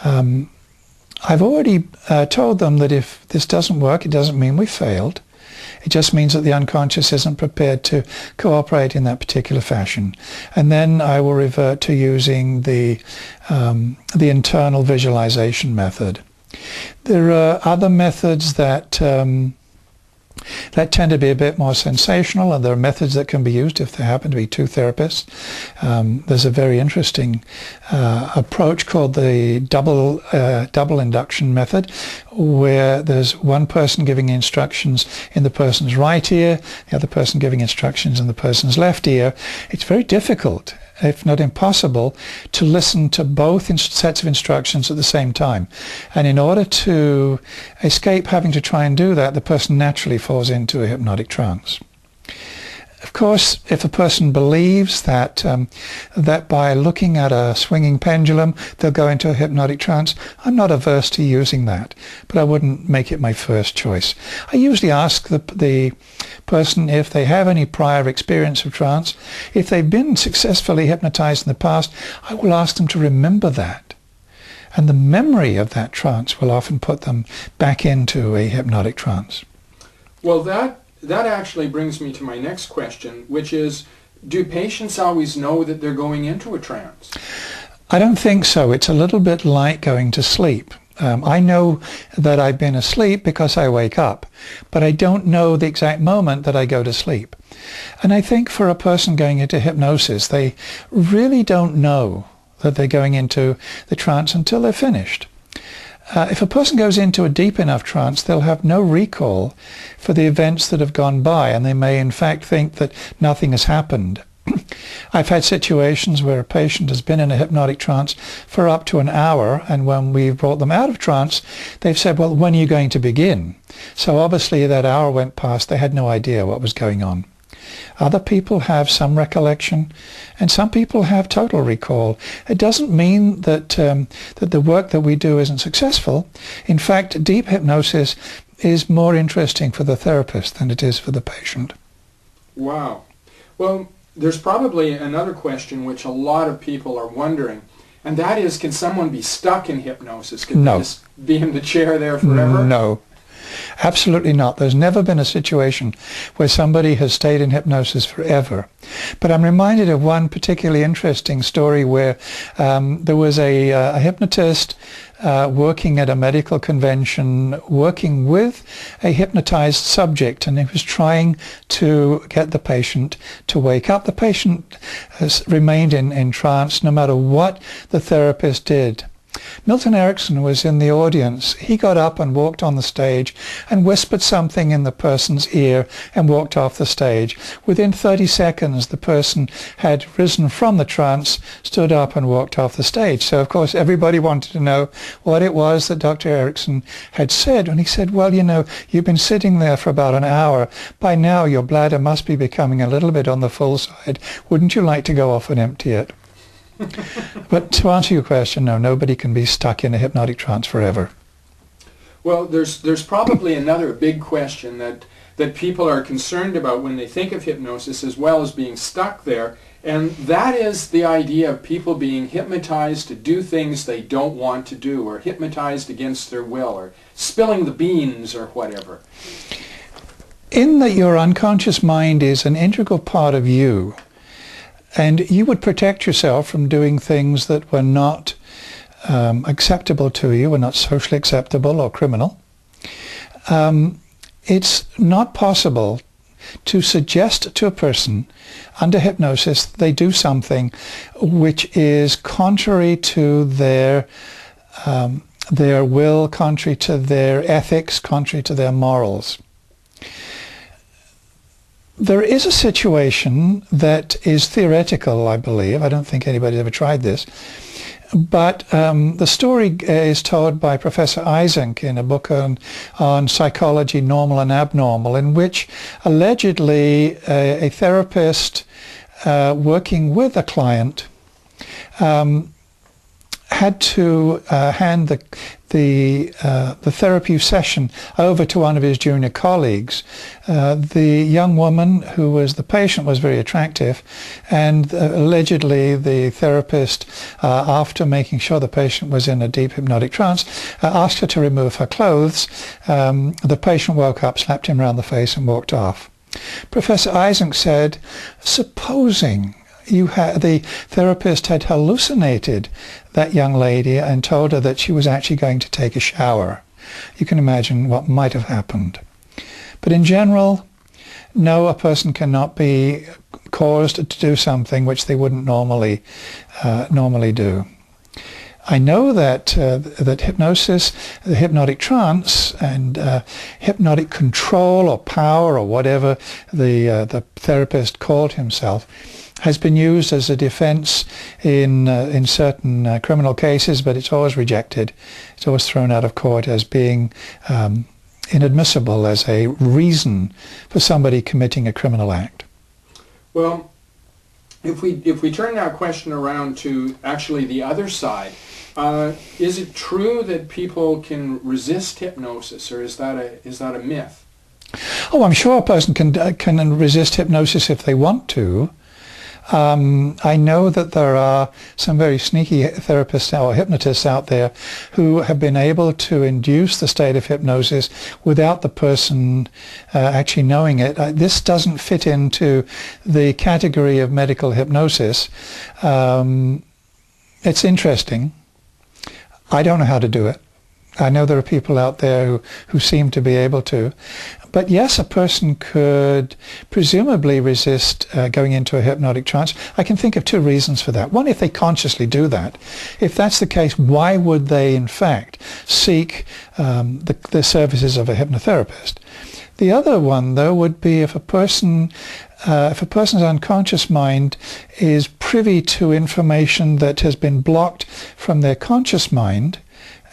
I've already told them that if this doesn't work, it doesn't mean we failed. It just means that the unconscious isn't prepared to cooperate in that particular fashion. And then I will revert to using the internal visualization method. There are other methods that tend to be a bit more sensational, and there are methods that can be used if there happen to be two therapists. There's a very interesting approach called the double induction method, where there's one person giving instructions in the person's right ear, the other person giving instructions in the person's left ear. It's very difficult, if not impossible, to listen to both sets of instructions at the same time. And in order to escape having to try and do that, the person naturally falls into a hypnotic trance. Of course, if a person believes that that by looking at a swinging pendulum they'll go into a hypnotic trance, I'm not averse to using that, but I wouldn't make it my first choice. I usually ask the person if they have any prior experience of trance. If they've been successfully hypnotized in the past, I will ask them to remember that. And the memory of that trance will often put them back into a hypnotic trance. Well, that actually brings me to my next question, which is, do patients always know that they're going into a trance? I don't think so. It's a little bit like going to sleep. I know that I've been asleep because I wake up, but I don't know the exact moment that I go to sleep. And I think for a person going into hypnosis, they really don't know that they're going into the trance until they're finished. If a person goes into a deep enough trance, they'll have no recall for the events that have gone by, and they may in fact think that nothing has happened. I've had situations where a patient has been in a hypnotic trance for up to an hour, and when we've brought them out of trance, they've said, well, when are you going to begin? So obviously that hour went past, they had no idea what was going on. Other people have some recollection, and some people have total recall. It doesn't mean that that the work that we do isn't successful. In fact, deep hypnosis is more interesting for the therapist than it is for the patient. Wow. Well, there's probably another question which a lot of people are wondering, and that is, can someone be stuck in hypnosis? Can they just be in the chair there forever? No. Absolutely not. There's never been a situation where somebody has stayed in hypnosis forever. But I'm reminded of one particularly interesting story where there was a hypnotist working at a medical convention, working with a hypnotized subject, and he was trying to get the patient to wake up. The patient has remained in trance no matter what the therapist did. Milton Erickson was in the audience. He got up and walked on the stage and whispered something in the person's ear and walked off the stage. Within 30 seconds, the person had risen from the trance, stood up and walked off the stage. So, of course, everybody wanted to know what it was that Dr. Erickson had said. And he said, well, you know, you've been sitting there for about an hour. By now, your bladder must be becoming a little bit on the full side. Wouldn't you like to go off and empty it? But to answer your question, no, nobody can be stuck in a hypnotic trance forever. Well, there's probably another big question that people are concerned about when they think of hypnosis, as well as being stuck there, and that is the idea of people being hypnotized to do things they don't want to do, or hypnotized against their will, or spilling the beans, or whatever. In that your unconscious mind is an integral part of you, and you would protect yourself from doing things that were not acceptable to you, were not socially acceptable or criminal. It's not possible to suggest to a person under hypnosis they do something which is contrary to their will, contrary to their ethics, contrary to their morals. There is a situation that is theoretical, I believe. I don't think anybody's ever tried this. But the story is told by Professor Eysenck in a book on psychology, normal and abnormal, in which allegedly a therapist working with a client had to hand the therapy session over to one of his junior colleagues. The young woman who was the patient was very attractive, and allegedly the therapist, after making sure the patient was in a deep hypnotic trance, asked her to remove her clothes. The patient woke up, slapped him around the face and walked off. Professor Eysenck said, supposing the therapist had hallucinated that young lady and told her that she was actually going to take a shower. You can imagine what might have happened. But in general, no, a person cannot be caused to do something which they wouldn't normally do. I know that that hypnosis, the hypnotic trance, and hypnotic control or power or whatever the therapist called himself, has been used as a defense in certain criminal cases, but it's always rejected. It's always thrown out of court as being inadmissible as a reason for somebody committing a criminal act. Well, if we turn our question around to actually the other side, is it true that people can resist hypnosis, or is that a myth? Oh, I'm sure a person can resist hypnosis if they want to. I know that there are some very sneaky therapists or hypnotists out there who have been able to induce the state of hypnosis without the person actually knowing it. This doesn't fit into the category of medical hypnosis. It's interesting. I don't know how to do it. I know there are people out there who seem to be able to. But yes, a person could presumably resist going into a hypnotic trance. I can think of two reasons for that. One, if they consciously do that. If that's the case, why would they in fact seek the services of a hypnotherapist? The other one, though, would be if a person's unconscious mind is privy to information that has been blocked from their conscious mind,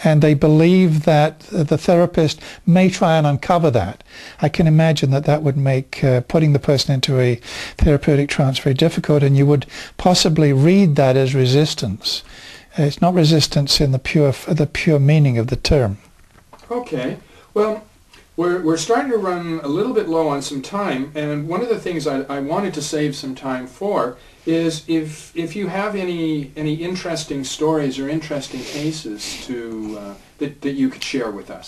and they believe that the therapist may try and uncover that. I can imagine that would make putting the person into a therapeutic trance very difficult, and you would possibly read that as resistance. It's not resistance in the pure meaning of the term. Okay. Well, we're starting to run a little bit low on some time, and one of the things I wanted to save some time for is if you have any interesting stories or interesting cases that you could share with us.